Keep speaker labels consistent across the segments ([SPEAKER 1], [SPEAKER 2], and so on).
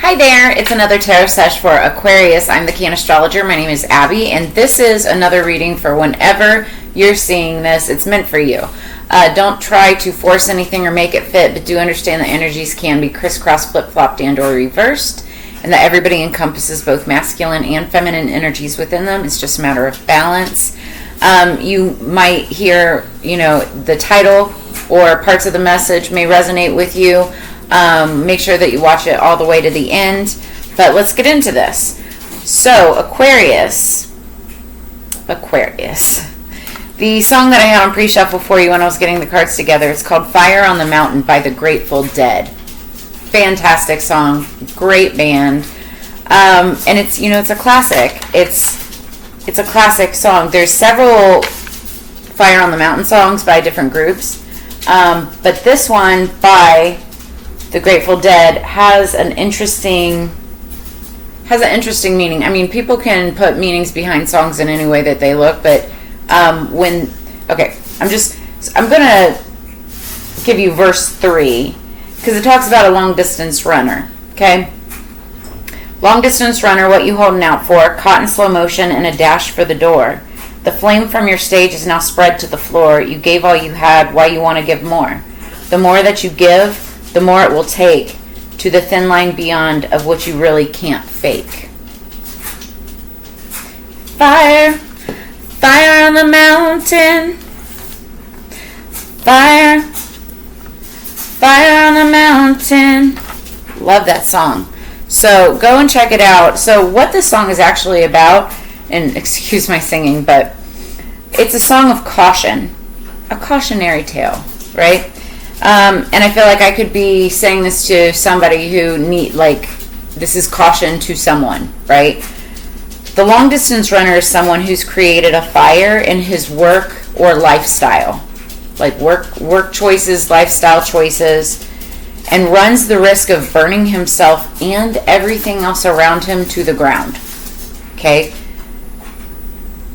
[SPEAKER 1] Hi there, it's another tarot sesh for Aquarius. I'm the Cannastrologer. My name is Abby, and this is another reading for whenever you're seeing this. It's meant for you. Don't try to force anything or make it fit, but do understand that energies can be crisscrossed, flip-flopped, and or reversed, and that everybody encompasses both masculine and feminine energies within them. It's just a matter of balance. You might hear, the title or parts of the message may resonate with you. Make sure that you watch it all the way to the end. But let's get into this. So, Aquarius. The song that I had on pre-shuffle for you when I was getting the cards together, it's called Fire on the Mountain by the Grateful Dead. Fantastic song. Great band. And it's, it's a classic. It's a classic song. There's several Fire on the Mountain songs by different groups. But this one by the Grateful Dead has an interesting meaning. I mean, people can put meanings behind songs in any way that they look, but I'm gonna give you verse 3 because it talks about a long distance runner. Okay, long distance runner, what you holding out for? Caught in slow motion and a dash for the door. The flame from your stage is now spread to the floor. You gave all you had. Why you want to give more? The more that you give, the more it will take to the thin line beyond of what you really can't fake. Fire on the mountain. Fire on the mountain. Love that song. So go and check it out. So what this song is actually about, and excuse my singing, but it's a song of caution, a cautionary tale, right? And I feel like I could be saying this to somebody who this is caution to someone, right? The long distance runner is someone who's created a fire in his work or lifestyle, like work choices, lifestyle choices, and runs the risk of burning himself and everything else around him to the ground. Okay?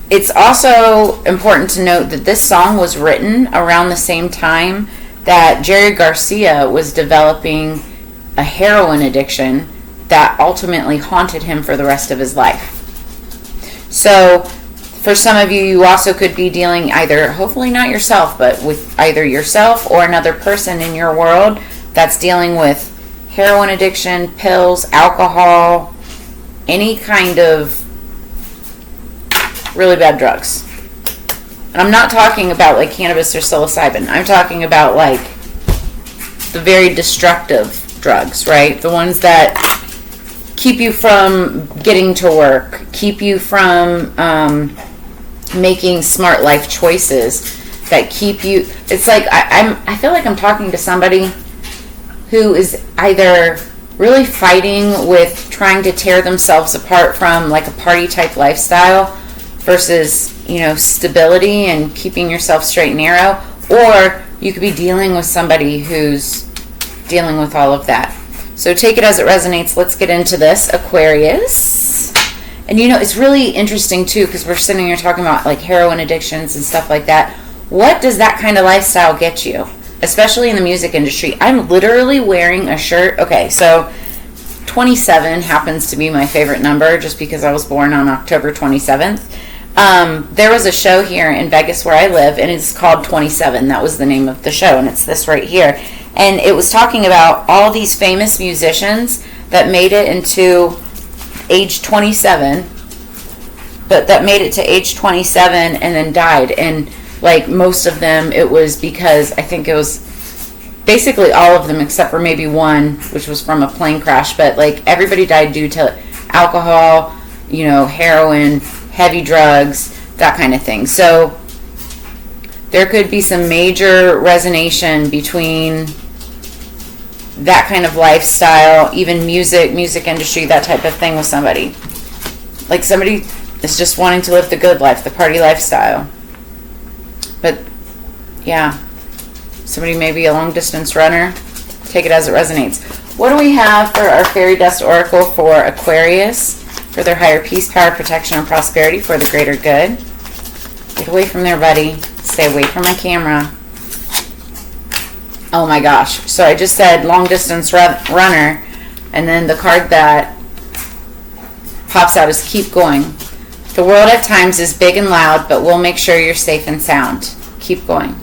[SPEAKER 1] It's also important to note that this song was written around the same time that Jerry Garcia was developing a heroin addiction that ultimately haunted him for the rest of his life. So for some of you, you also could be dealing either, hopefully not yourself, but with either yourself or another person in your world that's dealing with heroin addiction, pills, alcohol, any kind of really bad drugs. And I'm not talking about like cannabis or psilocybin. I'm talking about like the very destructive drugs, right? The ones that keep you from getting to work, keep you from making smart life choices, that keep you. It's like I feel like I'm talking to somebody who is either really fighting with trying to tear themselves apart from like a party type lifestyle versus stability and keeping yourself straight and narrow, or you could be dealing with somebody who's dealing with all of that. So take it as it resonates. Let's get into this, Aquarius. And it's really interesting too, because we're sitting here talking about like heroin addictions and stuff like that. What does that kind of lifestyle get you, especially in the music industry? I'm literally wearing a shirt. Okay, so 27 happens to be my favorite number just because I was born on October 27th. There was a show here in Vegas where I live, and it's called 27. That was the name of the show, and it's this right here. And it was talking about all these famous musicians that made it into age 27, but that made it to age 27 and then died. And like most of them, it was because I think it was basically all of them except for maybe one, which was from a plane crash. But like everybody died due to alcohol, heroin, heavy drugs, that kind of thing. So there could be some major resonation between that kind of lifestyle, even music industry, that type of thing with somebody. Like somebody is just wanting to live the good life, the party lifestyle. But yeah, somebody may be a long distance runner. Take it as it resonates. What do we have for our fairy dust oracle for Aquarius? For their higher peace, power, protection, and prosperity for the greater good. Get away from there, buddy. Stay away from my camera. Oh my gosh. So I just said long distance runner. And then the card that pops out is keep going. The world at times is big and loud, but we'll make sure you're safe and sound. Keep going.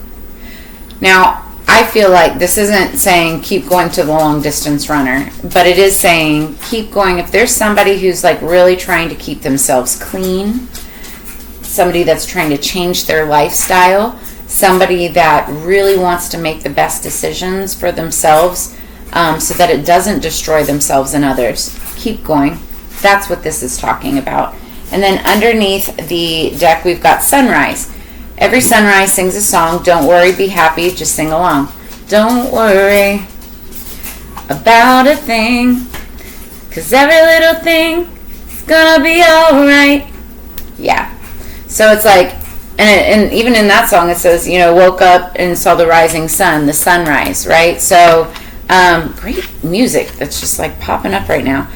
[SPEAKER 1] Now, I feel like this isn't saying keep going to the long distance runner, but it is saying keep going. If there's somebody who's like really trying to keep themselves clean, somebody that's trying to change their lifestyle, somebody that really wants to make the best decisions for themselves, so that it doesn't destroy themselves and others, keep going. That's what this is talking about. And then underneath the deck, we've got sunrise. Every sunrise sings a song. Don't worry, be happy, just sing along. Don't worry about a thing, 'cause every little thing is gonna be alright. Yeah. So it's like, and even in that song it says, you know, woke up and saw the rising sun, the sunrise, right? So, great music that's just like popping up right now.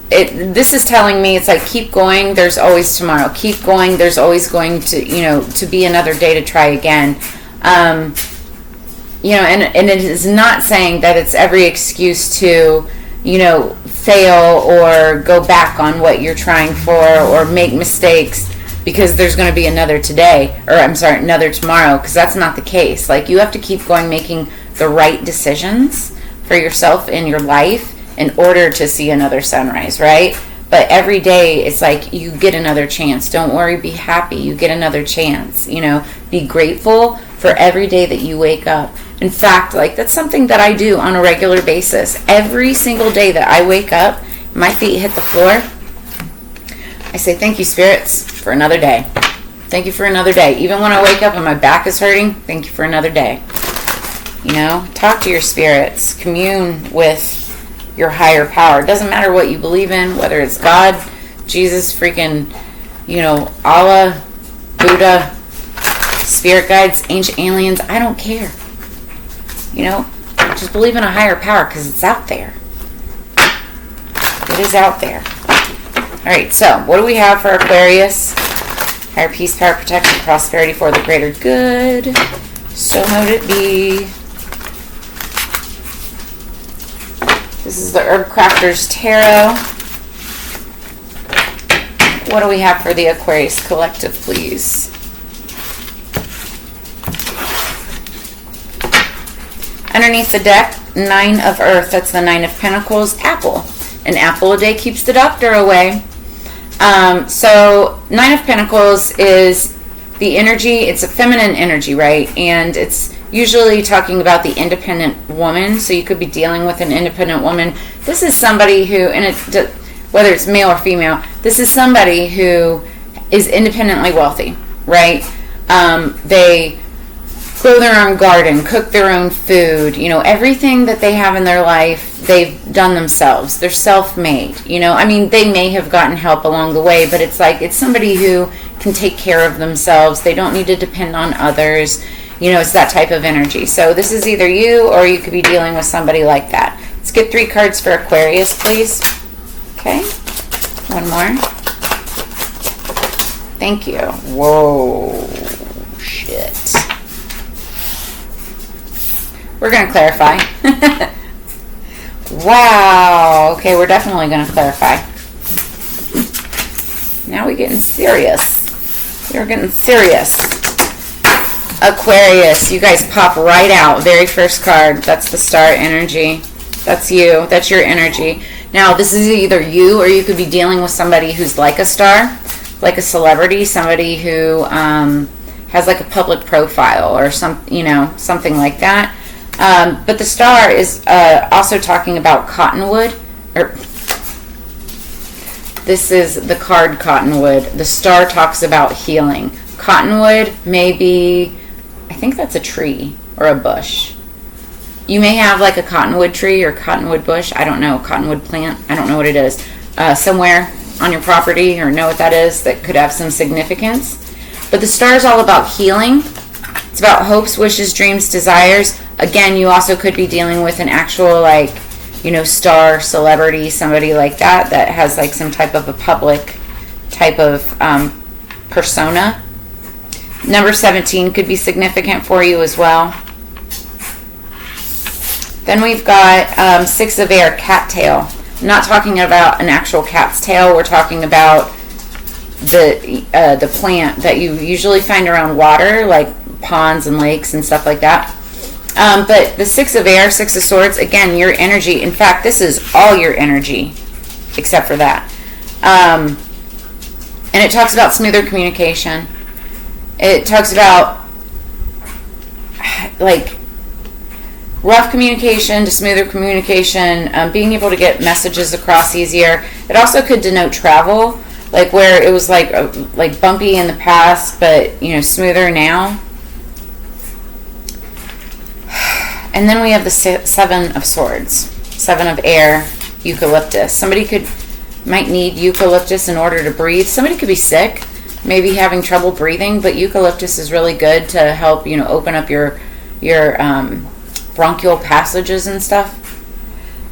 [SPEAKER 1] This is telling me it's like keep going, there's always tomorrow. Keep going, there's always going to, you know, to be another day to try again. You know, and it is not saying that it's every excuse to, you know, fail or go back on what you're trying for or make mistakes because there's going to be another today, or I'm sorry, another tomorrow, because that's not the case. Like, you have to keep going, making the right decisions for yourself in your life in order to see another sunrise, right? But every day it's like you get another chance. Don't worry, be happy. You get another chance. You know, be grateful for every day that you wake up. In fact, like, that's something that I do on a regular basis. Every single day that I wake up, my feet hit the floor, I say, thank you, spirits, for another day. Thank you for another day. Even when I wake up and my back is hurting, thank you for another day. You know, talk to your spirits. Commune with your higher power. It doesn't matter what you believe in, whether it's God, Jesus, freaking, you know, Allah, Buddha, spirit guides, ancient aliens. I don't care. You know, just believe in a higher power because it's out there. It is out there. All right, so what do we have for Aquarius? Higher peace, power, protection, prosperity for the greater good. So mote it be. This is the Herbcrafter's Tarot. What do we have for the Aquarius Collective, please? Underneath the deck, 9 of Earth. That's the 9 of Pentacles. Apple. An apple a day keeps the doctor away. So 9 of Pentacles is the energy. It's a feminine energy, right? And it's usually talking about the independent woman. So you could be dealing with an independent woman. This is somebody who, and whether it's male or female, this is somebody who is independently wealthy, right? They grow their own garden, cook their own food, you know, everything that they have in their life, they've done themselves. They're self-made, you know. I mean, they may have gotten help along the way, but it's like, it's somebody who can take care of themselves. They don't need to depend on others. You know, it's that type of energy. So this is either you or you could be dealing with somebody like that. Let's get 3 cards for Aquarius, please. Okay. One more. Thank you. Whoa. Shit. We're going to clarify. Wow. Okay, we're definitely going to clarify. Now we're getting serious. We're getting serious. Aquarius, you guys pop right out. Very first card. That's the star energy. That's you. That's your energy. Now, this is either you or you could be dealing with somebody who's like a star, like a celebrity, somebody who has like a public profile or something like that. But the star is also talking about cottonwood. This is the card cottonwood. The star talks about healing. Cottonwood may be, I think that's a tree or a bush. You may have like a cottonwood tree or cottonwood bush. I don't know. Cottonwood plant. I don't know what it is. Somewhere on your property, or know what that is, that could have some significance. But the star is all about healing. It's about hopes, wishes, dreams, desires. Again, you also could be dealing with an actual, like, you know, star, celebrity, somebody like that has like some type of a public type of persona. Number 17 could be significant for you as well. Then we've got 6 of air, cattail. I'm not talking about an actual cat's tail. We're talking about the plant that you usually find around water, like ponds and lakes and stuff like that. But the 6 of air, 6 of swords, again, your energy. In fact, this is all your energy, except for that. And it talks about smoother communication. It talks about like rough communication to smoother communication, being able to get messages across easier. It also could denote travel, like where it was like bumpy in the past, but smoother now. And then we have the 7 of swords, 7 of air, eucalyptus. Somebody might need eucalyptus in order to breathe. Somebody could be sick, maybe having trouble breathing, but eucalyptus is really good to help open up your bronchial passages and stuff.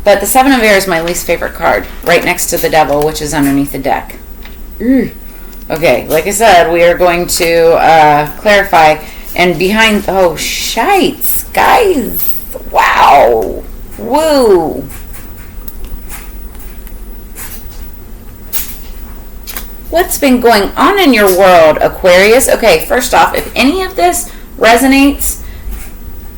[SPEAKER 1] But the 7 of air is my least favorite card, right next to the devil, which is underneath the deck. Okay, like I said, we are going to clarify. And behind, oh, shites, guys. Wow. Woo. What's been going on in your world, Aquarius? Okay, first off, if any of this resonates,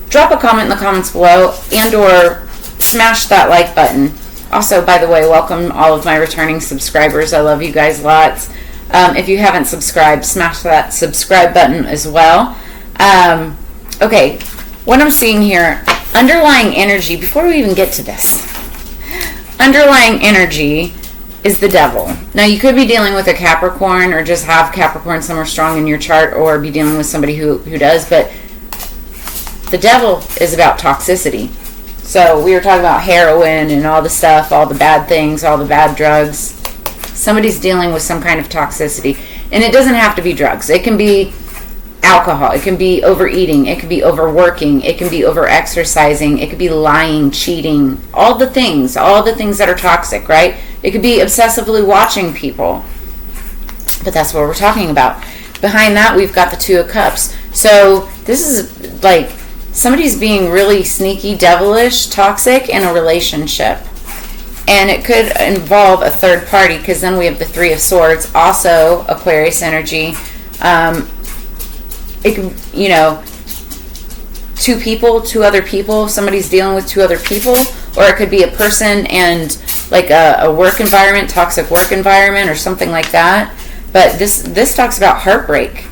[SPEAKER 1] drop a comment in the comments below and or smash that like button. Also, by the way, welcome all of my returning subscribers. I love you guys lots. If you haven't subscribed, smash that subscribe button as well. Okay, what I'm seeing here, underlying energy, before we even get to this, underlying energy is the devil. Now, you could be dealing with a Capricorn or just have Capricorn somewhere strong in your chart, or be dealing with somebody who does, but the devil is about toxicity. So we were talking about heroin and all the stuff, all the bad things, all the bad drugs. Somebody's dealing with some kind of toxicity. And it doesn't have to be drugs. It can be alcohol. It can be overeating. It can be overworking. It can be overexercising. It could be lying, cheating, all the things that are toxic, right? It could be obsessively watching people. But that's what we're talking about. Behind that, we've got the 2 of Cups. So this is like somebody's being really sneaky, devilish, toxic in a relationship. And it could involve a third party, because then we have the 3 of Swords, also Aquarius energy. It could, 2 other people, somebody's dealing with 2 other people, or it could be a person and like a work environment, toxic work environment or something like that. But this talks about heartbreak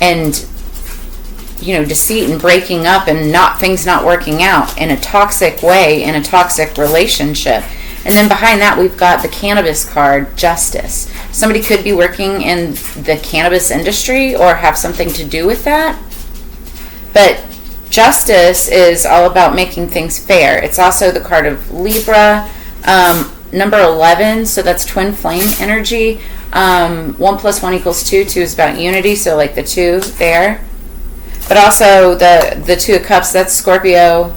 [SPEAKER 1] and deceit and breaking up and things not working out in a toxic way, in a toxic relationship. And then behind that, we've got the cannabis card, justice. Somebody could be working in the cannabis industry or have something to do with that. But justice is all about making things fair. It's also the card of Libra, number 11, so that's twin flame energy. 1 + 1 = 2. 2 is about unity, so like the 2 there. But also the 2 of Cups, that's Scorpio,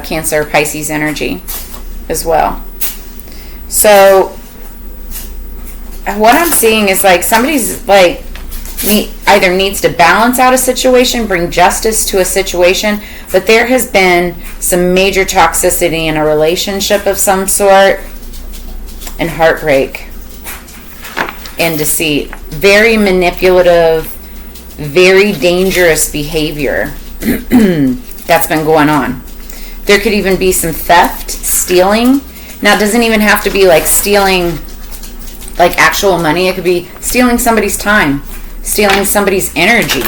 [SPEAKER 1] Cancer, Pisces energy as well. So what I'm seeing is like somebody's like either needs to balance out a situation, bring justice to a situation, but there has been some major toxicity in a relationship of some sort, and heartbreak and deceit. Very manipulative, very dangerous behavior that's been going on. There could even be some theft, stealing. Now, it doesn't even have to be like stealing like actual money. It could be stealing somebody's time, stealing somebody's energy,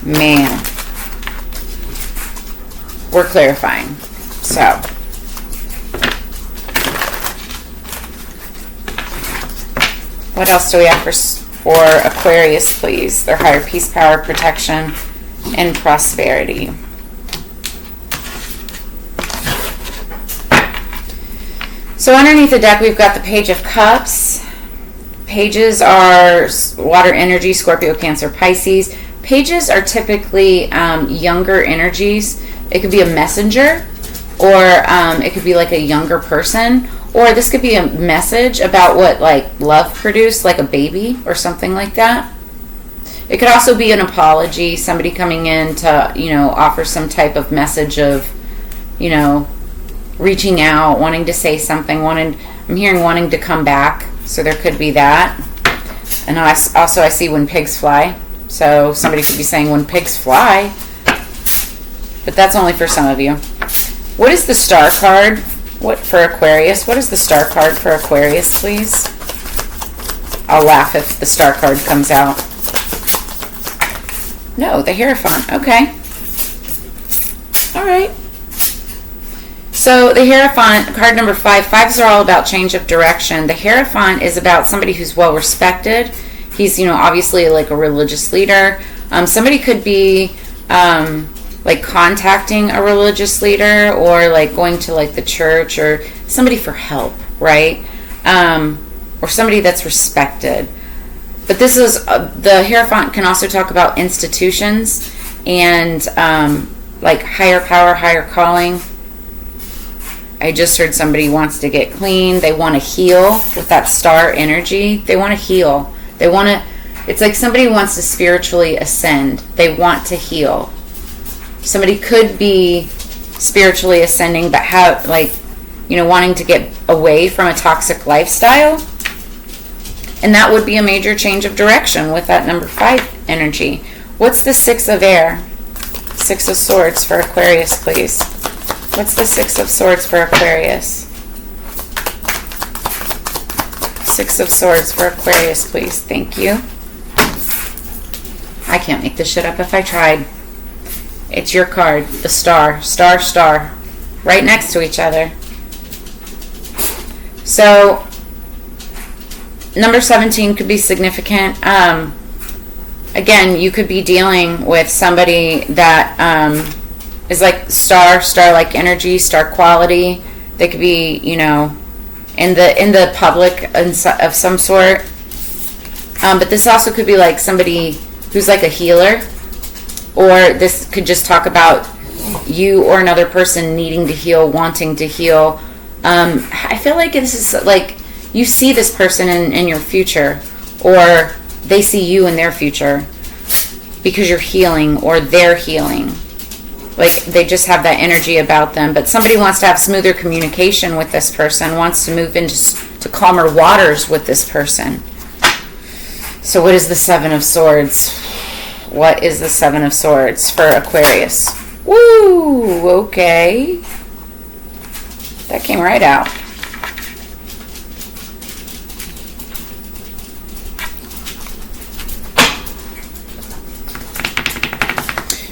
[SPEAKER 1] Man. We're clarifying. So. What else do we have for Aquarius, please? Their higher peace, power, protection, and prosperity. So underneath the deck, we've got the Page of Cups. Pages are water energy, Scorpio, Cancer, Pisces. Pages are typically younger energies. It could be a messenger, or it could be like a younger person, Or this could be a message about what like love produced, like a baby or something like that. It could also be an apology, somebody coming in to, offer some type of message of, reaching out, wanting to say something, I'm hearing wanting to come back, so there could be that. And I see when pigs fly, so somebody could be saying when pigs fly, but that's only for some of you. What is the star card? What for Aquarius? What is the star card for Aquarius, please? I'll laugh if the star card comes out. No, the Hierophant. Okay. All right. So the Hierophant, card number 5. Fives are all about change of direction. The Hierophant is about somebody who's well respected. He's, obviously like a religious leader. Somebody could be like contacting a religious leader, or like going to like the church, or somebody for help, right? Or somebody that's respected. But this is, the Hierophant can also talk about institutions and like higher power, higher calling. I just heard somebody wants to get clean. They want to heal with that star energy. They want to heal. It's like somebody wants to spiritually ascend. They want to heal. Somebody could be spiritually ascending, but wanting to get away from a toxic lifestyle. And that would be a major change of direction with that number 5 energy. What's the 6 of air? 6 of Swords for Aquarius, please. What's the 6 of Swords for Aquarius? 6 of Swords for Aquarius, please. Thank you. I can't make this shit up if I tried. It's your card, the star. Star, star. Right next to each other. So, number 17 could be significant. Again, you could be dealing with somebody that is like star-like energy, star quality. They could be, in the public of some sort. But this also could be like somebody who's like a healer. Or this could just talk about you or another person needing to heal, wanting to heal. I feel like this is like you see this person in your future, or they see you in their future because you're healing or they're healing. Like they just have that energy about them. But somebody wants to have smoother communication with this person, wants to move into calmer waters with this person. So what is the 7 of Swords? What is the 7 of Swords for Aquarius? Woo! Okay. That came right out.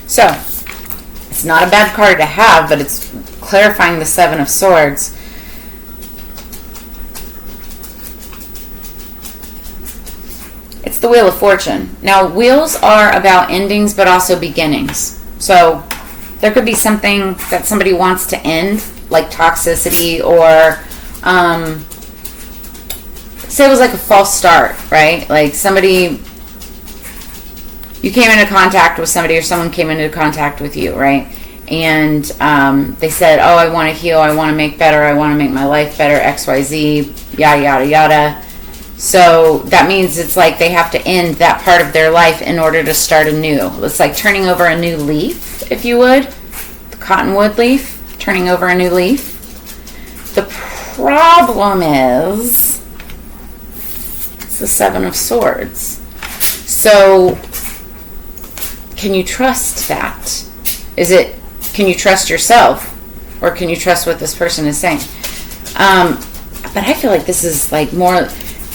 [SPEAKER 1] So, it's not a bad card to have, but it's clarifying the 7 of Swords. It's the Wheel of Fortune. Now, wheels are about endings, but also beginnings. So, there could be something that somebody wants to end, like toxicity, or say it was like a false start, right? Like somebody, you came into contact with somebody, or someone came into contact with you, right? And they said, oh, I want to heal, I want to make better, I want to make my life better, XYZ, yada, yada, yada. So that means it's like they have to end that part of their life in order to start anew. It's like turning over a new leaf, if you would. The cottonwood leaf, turning over a new leaf. The problem is, it's the 7 of Swords. So, can you trust that? Can you trust yourself? Or can you trust what this person is saying? But I feel like this is like more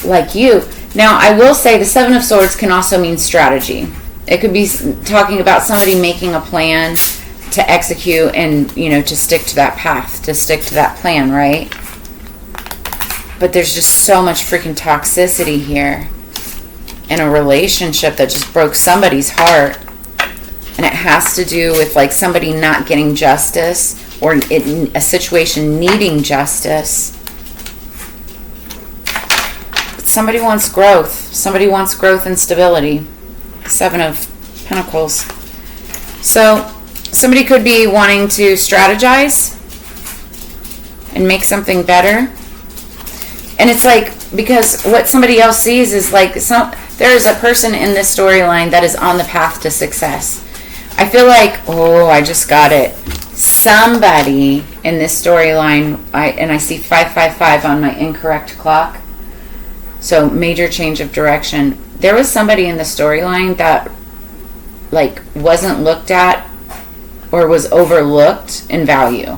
[SPEAKER 1] like you. Now, I will say the 7 of Swords can also mean strategy. It could be talking about somebody making a plan to execute and, to stick to that path, to stick to that plan, right? But there's just so much freaking toxicity here in a relationship that just broke somebody's heart. And it has to do with like somebody not getting justice, or a situation needing justice. But somebody wants growth. Somebody wants growth and stability. 7 of Pentacles. So somebody could be wanting to strategize and make something better. And it's like, because what somebody else sees is like, there is a person in this storyline that is on the path to success. I feel like, oh, I just got it. Somebody in this storyline, I see 555 on my incorrect clock. So major change of direction. There was somebody in the storyline that like wasn't looked at or was overlooked in value,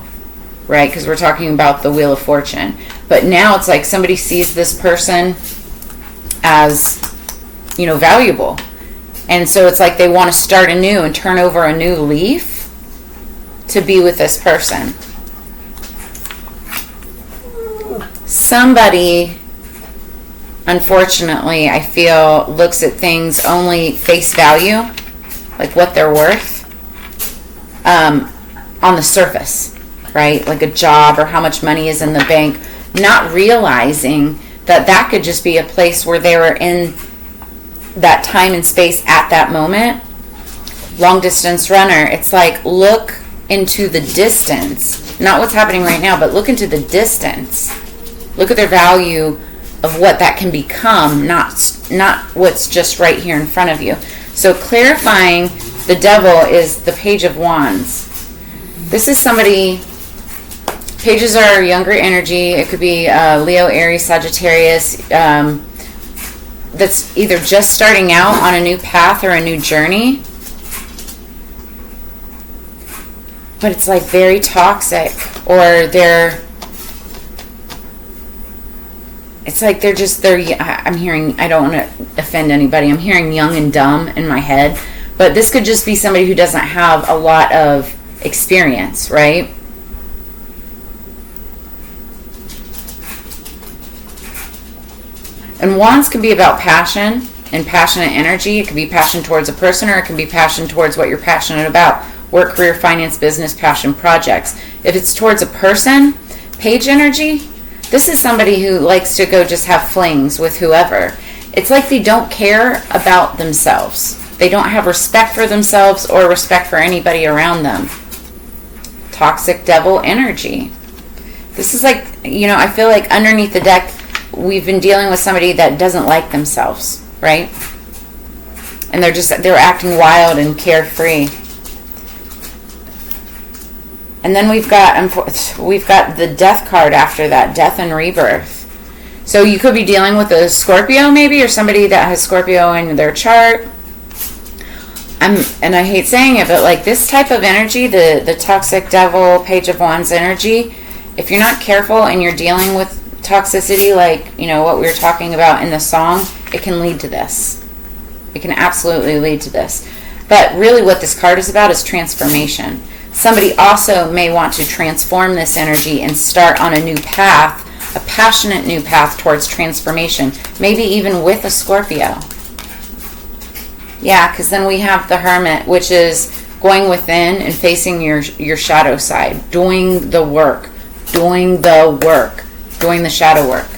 [SPEAKER 1] right? Because we're talking about the Wheel of Fortune. But now it's like somebody sees this person as, you know, valuable. And so it's like they want to start anew and turn over a new leaf to be with this person. Somebody, unfortunately, I feel, looks at things only face value, like what they're worth, on the surface, right? Like a job or how much money is in the bank, not realizing that that could just be a place where they were in that time and space at that moment. Long distance runner, it's like, look into the distance, not what's happening right now, but look into the distance. Look at their value of what that can become, not what's just right here in front of you. So clarifying the devil is the Page of Wands. This is somebody, pages are younger energy. It could be Leo, Aries, Sagittarius, that's either just starting out on a new path or a new journey. But it's like very toxic, or it's like I'm hearing, I don't want to offend anybody, I'm hearing young and dumb in my head, but this could just be somebody who doesn't have a lot of experience, right? And wands can be about passion and passionate energy. It can be passion towards a person, or it can be passion towards what you're passionate about. Work, career, finance, business, passion, projects. If it's towards a person, page energy, this is somebody who likes to go just have flings with whoever. It's like they don't care about themselves. They don't have respect for themselves or respect for anybody around them. Toxic devil energy. This is like, you know, I feel like underneath the deck, we've been dealing with somebody that doesn't like themselves, right? And they're acting wild and carefree. And then we've got the death card after that, death and rebirth. So you could be dealing with a Scorpio maybe, or somebody that has Scorpio in their chart. And I hate saying it, but like this type of energy, the toxic devil, Page of Wands energy, if you're not careful and you're dealing with toxicity, like, you know, what we were talking about in the song, it can lead to this. It can absolutely lead to this. But really what this card is about is transformation. Somebody also may want to transform this energy and start on a new path, a passionate new path towards transformation, maybe even with a Scorpio. Yeah, because then we have the Hermit, which is going within and facing your shadow side, doing the work, doing the shadow work,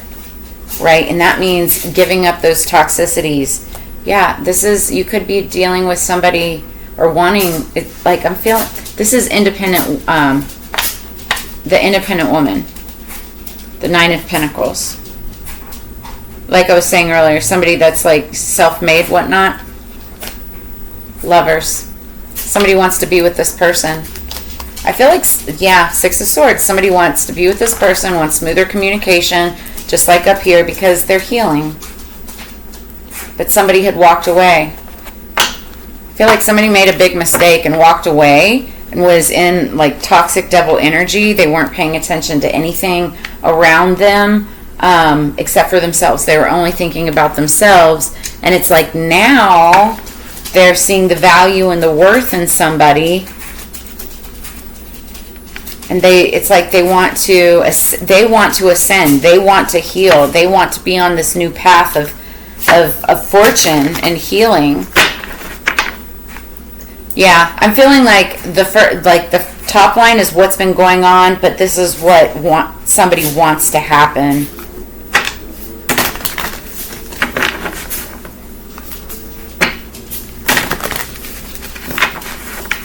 [SPEAKER 1] right? And that means giving up those toxicities. Yeah, you could be dealing with somebody or wanting, like I'm feeling, this is independent, the independent woman, the Nine of Pentacles. Like I was saying earlier, somebody that's like self-made, whatnot. Lovers. Somebody wants to be with this person. I feel like, yeah, Six of Swords. Somebody wants to be with this person, wants smoother communication, just like up here, because they're healing. But somebody had walked away. I feel like somebody made a big mistake and walked away and was in like toxic devil energy. They weren't paying attention to anything around them except for themselves. They were only thinking about themselves. And it's like now they're seeing the value and the worth in somebody. And it's like they want to ascend. They want to heal. They want to be on this new path of fortune and healing. Yeah, I'm feeling like the top line is what's been going on, but this is what somebody wants to happen.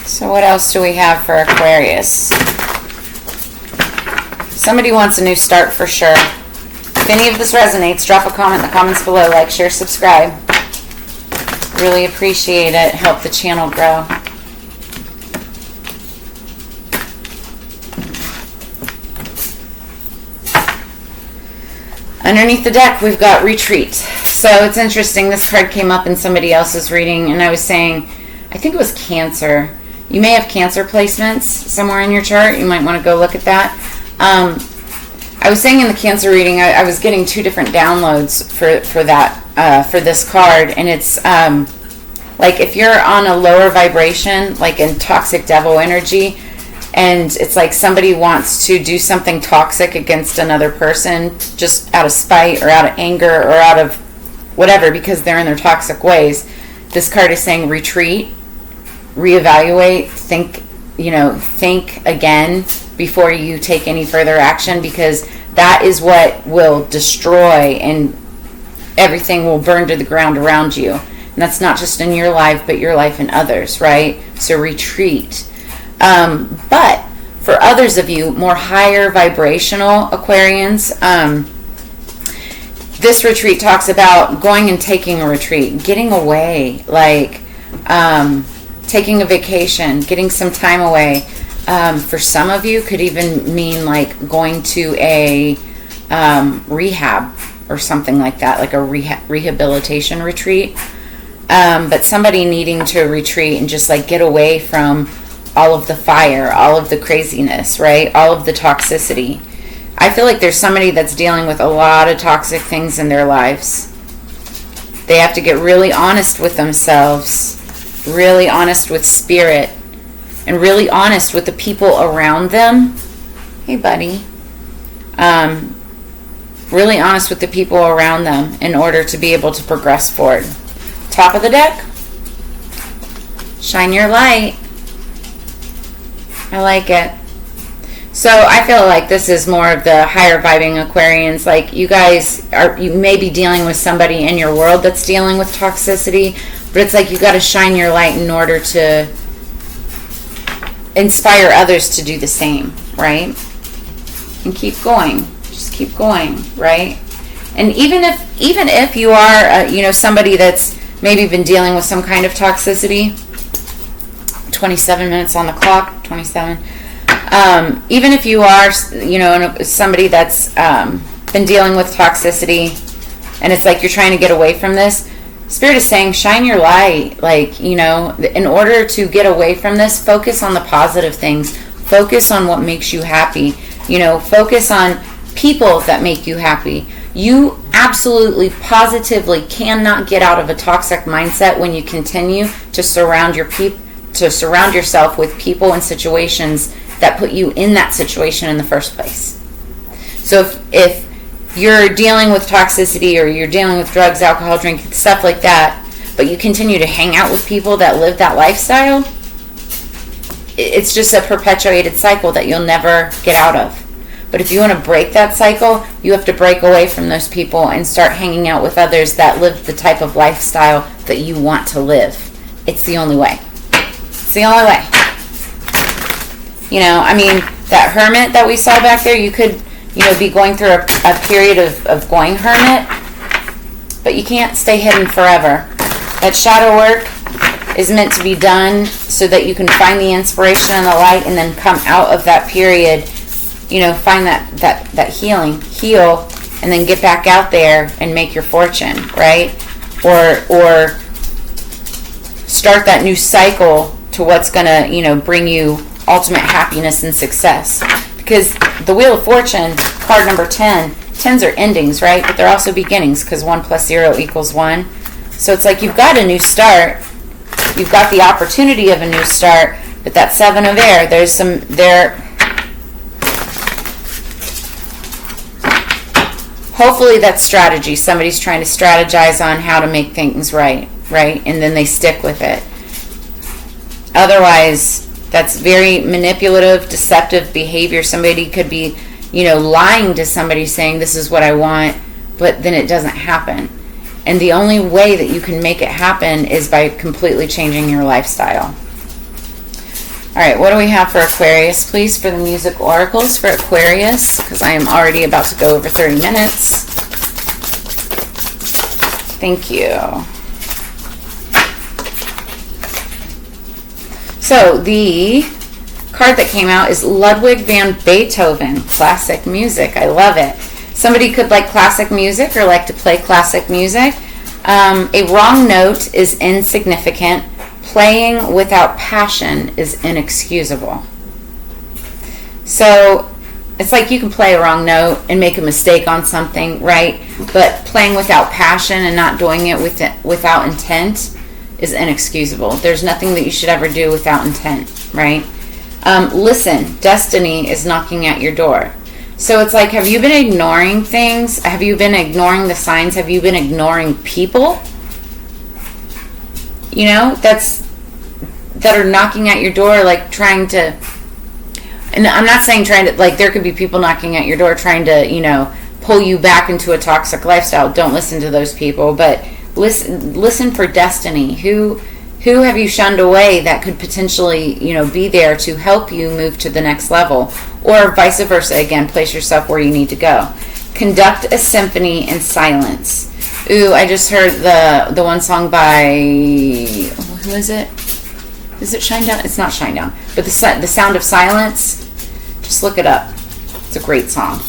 [SPEAKER 1] So what else do we have for Aquarius? Somebody wants a new start for sure. I any of this resonates, drop a comment in the comments below. Like, share, subscribe. Really appreciate it. Help the channel grow. Underneath the deck, we've got retreat. So it's interesting. This card came up in somebody else's reading, and I was saying, I think it was Cancer. You may have Cancer placements somewhere in your chart. You might want to go look at that. I was saying in the Cancer reading, I was getting 2 different downloads for that for this card, and it's like if you're on a lower vibration, like in toxic devil energy, and it's like somebody wants to do something toxic against another person just out of spite or out of anger or out of whatever because they're in their toxic ways. This card is saying retreat, reevaluate, think again before you take any further action, because that is what will destroy, and everything will burn to the ground around you. And that's not just in your life, but your life and others, right? So retreat. But for others of you, more higher vibrational Aquarians, this retreat talks about going and taking a retreat, getting away, like taking a vacation, getting some time away. For some of you, could even mean like going to a rehab or something like that, like a rehabilitation retreat. But somebody needing to retreat and just like get away from all of the fire, all of the craziness, right? All of the toxicity. I feel like there's somebody that's dealing with a lot of toxic things in their lives. They have to get really honest with themselves, really honest with spirit, and really honest with the people around them. Hey, buddy. Really honest with the people around them in order to be able to progress forward. Top of the deck. Shine your light. I like it. So I feel like this is more of the higher vibing Aquarians. Like you may be dealing with somebody in your world that's dealing with toxicity, but it's like you got to shine your light in order to inspire others to do the same, right? And keep going. Just keep going, right? And even if you are somebody that's maybe been dealing with some kind of toxicity, 27 minutes on the clock, 27. Even if you are, somebody that's been dealing with toxicity, and it's like you're trying to get away from this, Spirit is saying, shine your light. Like, in order to get away from this, focus on the positive things. Focus on what makes you happy. Focus on people that make you happy. You absolutely, positively cannot get out of a toxic mindset when you continue to surround yourself with people and situations that put you in that situation in the first place. So if you're dealing with toxicity or you're dealing with drugs, alcohol, drinking, stuff like that, but you continue to hang out with people that live that lifestyle, it's just a perpetuated cycle that you'll never get out of. But if you want to break that cycle, you have to break away from those people and start hanging out with others that live the type of lifestyle that you want to live. It's the only way. It's the only way. That hermit that we saw back there, you could, be going through a period of going hermit, but you can't stay hidden forever. That shadow work is meant to be done so that you can find the inspiration and the light and then come out of that period, find that heal, and then get back out there and make your fortune, right? Or start that new cycle to what's gonna, bring you ultimate happiness and success. Because the Wheel of Fortune, card number 10, 10s are endings, right? But they're also beginnings, because 1 + 0 = 1. So it's like you've got a new start. You've got the opportunity of a new start, but that 7 of air, hopefully that's strategy. Somebody's trying to strategize on how to make things right? And then they stick with it. Otherwise, that's very manipulative, deceptive behavior. Somebody could be, lying to somebody saying, this is what I want, but then it doesn't happen. And the only way that you can make it happen is by completely changing your lifestyle. All right, what do we have for Aquarius, please, for the music oracles for Aquarius? Because I am already about to go over 30 minutes. Thank you. So the card that came out is Ludwig van Beethoven, classic music. I love it. Somebody could like classic music or like to play classic music. A wrong note is insignificant. Playing without passion is inexcusable. So it's like you can play a wrong note and make a mistake on something, right? But playing without passion and not doing it without intent is inexcusable. There's nothing that you should ever do without intent, right? Listen, destiny is knocking at your door. So it's like, have you been ignoring things? Have you been ignoring the signs? Have you been ignoring people? You know, that are knocking at your door, like trying to, and I'm not saying trying to, like there could be people knocking at your door trying to, you know, pull you back into a toxic lifestyle. Don't listen to those people, but listen for destiny. Who have you shunned away that could potentially, you know, be there to help you move to the next level? Or vice versa, again, place yourself where you need to go. Conduct a symphony in silence. Ooh, I just heard the one song by, who is it? Is it Shinedown? It's not Shinedown. But the Sound of Silence, just look it up. It's a great song.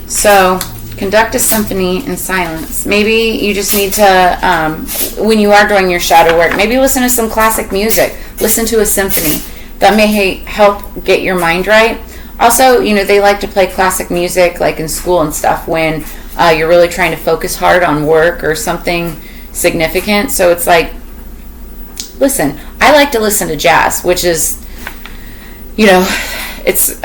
[SPEAKER 1] So, conduct a symphony in silence. Maybe you just need to, when you are doing your shadow work, maybe listen to some classic music. Listen to a symphony. That may help get your mind right. Also, you know, they like to play classic music like in school and stuff when you're really trying to focus hard on work or something significant. So it's like, listen, I like to listen to jazz, which is, you know, it's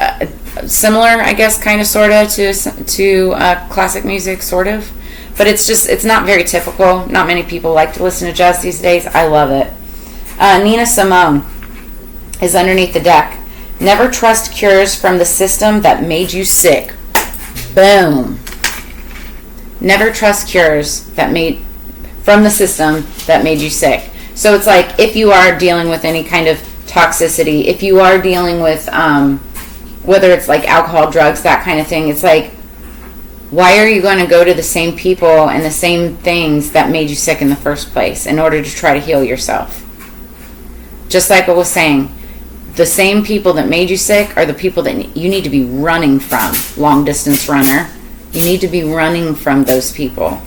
[SPEAKER 1] similar, I guess, kind of, sort of, to classic music, sort of. But it's not very typical. Not many people like to listen to jazz these days. I love it. Nina Simone is underneath the deck. Never trust cures from the system that made you sick. Boom. Never trust cures from the system that made you sick. So it's like, if you are dealing with any kind of toxicity, if you are dealing with whether it's like alcohol, drugs, that kind of thing, it's like, why are you going to go to the same people and the same things that made you sick in the first place in order to try to heal yourself? Just like I was saying, the same people that made you sick are the people that you need to be running from. Long distance runner, you need to be running from those people.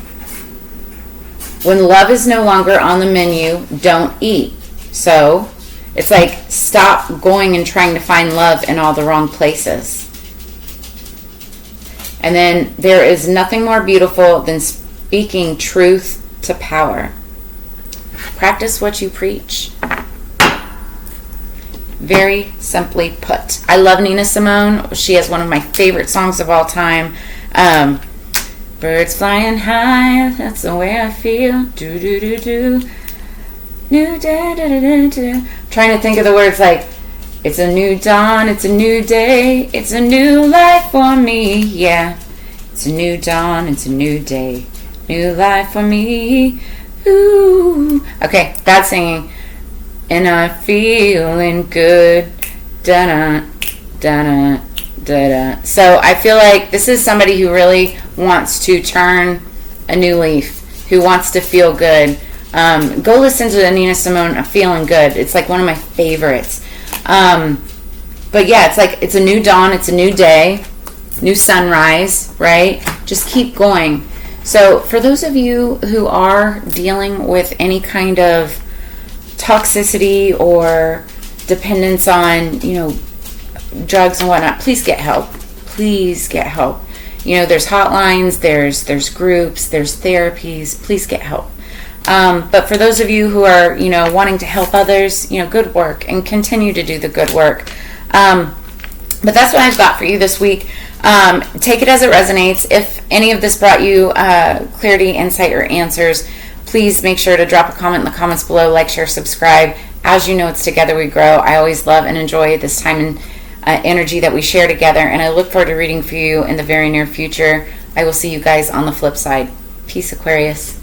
[SPEAKER 1] When love is no longer on the menu, don't eat. So it's like, stop going and trying to find love in all the wrong places. And then there is nothing more beautiful than speaking truth to power. Practice what you preach. Very simply put. I love Nina Simone. She has one of my favorite songs of all time. Birds flying high, that's the way I feel. Do do do do. New day, da da da da. Trying to think of the words like, it's a new dawn, it's a new day, it's a new life for me. Yeah, it's a new dawn, it's a new day, new life for me. Ooh. Okay, that's singing. And I'm feeling good. Da-da, da-da, da-da. So I feel like this is somebody who really wants to turn a new leaf, who wants to feel good. Go listen to the Nina Simone, Feeling Good. It's like one of my favorites. But yeah, it's like, it's a new dawn, it's a new day, new sunrise, right? Just keep going. So for those of you who are dealing with any kind of toxicity or dependence on, you know, drugs and whatnot, please get help. Please get help. You know, there's hotlines, there's groups, there's therapies. Please get help. But for those of you who are, you know, wanting to help others, you know, good work, and continue to do the good work. But that's what I've got for you this week. Take it as it resonates. If any of this brought you clarity, insight, or answers, please make sure to drop a comment in the comments below, like, share, subscribe. As you know, it's together we grow. I always love and enjoy this time and energy that we share together, and I look forward to reading for you in the very near future. I will see you guys on the flip side. Peace, Aquarius.